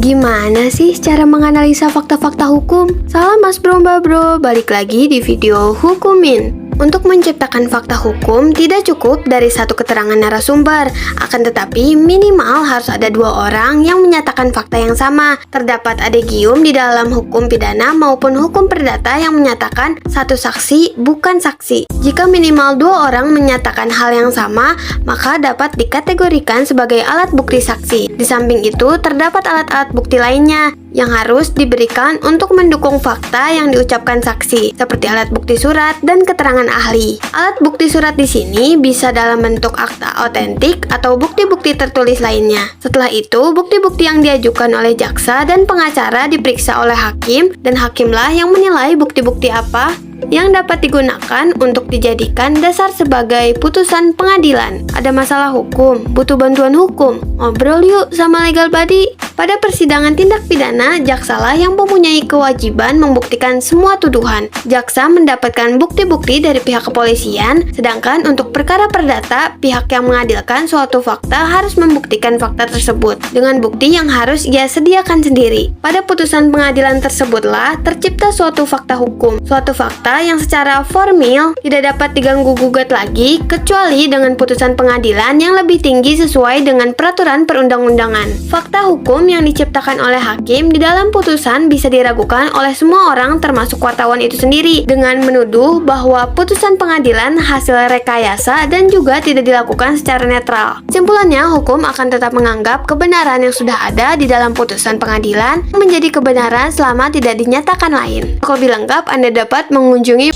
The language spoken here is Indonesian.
Gimana sih cara menganalisa fakta-fakta hukum? Salam mas bro mbak bro, balik lagi di video Hukumin. Untuk menciptakan fakta hukum tidak cukup dari satu keterangan narasumber, akan tetapi minimal harus ada dua orang yang menyatakan fakta yang sama. Terdapat adegium di dalam hukum pidana maupun hukum perdata yang menyatakan satu saksi bukan saksi. Jika minimal dua orang menyatakan hal yang sama, maka dapat dikategorikan sebagai alat bukti saksi. Di samping itu, terdapat alat-alat bukti lainnya yang harus diberikan untuk mendukung fakta yang diucapkan saksi, seperti alat bukti surat dan keterangan ahli. Alat bukti surat di sini bisa dalam bentuk akta otentik atau bukti-bukti tertulis lainnya. Setelah itu, bukti-bukti yang diajukan oleh jaksa dan pengacara diperiksa oleh hakim, dan hakimlah yang menilai bukti-bukti apa yang dapat digunakan untuk dijadikan dasar sebagai putusan pengadilan. Ada masalah hukum, butuh bantuan hukum? Ngobrol yuk sama legal buddy. Pada persidangan tindak pidana, jaksalah yang mempunyai kewajiban membuktikan semua tuduhan. Jaksa mendapatkan bukti-bukti dari pihak kepolisian, sedangkan untuk perkara perdata, pihak yang mengadilkan suatu fakta harus membuktikan fakta tersebut dengan bukti yang harus ia sediakan sendiri. Pada putusan pengadilan tersebutlah tercipta suatu fakta hukum, suatu fakta yang secara formil tidak dapat diganggu-gugat lagi kecuali dengan putusan pengadilan yang lebih tinggi sesuai dengan peraturan perundang-undangan. Fakta hukum yang diciptakan oleh hakim di dalam putusan bisa diragukan oleh semua orang termasuk wartawan itu sendiri dengan menuduh bahwa putusan pengadilan hasil rekayasa dan juga tidak dilakukan secara netral. Simpulannya, hukum akan tetap menganggap kebenaran yang sudah ada di dalam putusan pengadilan menjadi kebenaran selama tidak dinyatakan lain. Untuk lebih lengkap, Anda dapat mengunjungi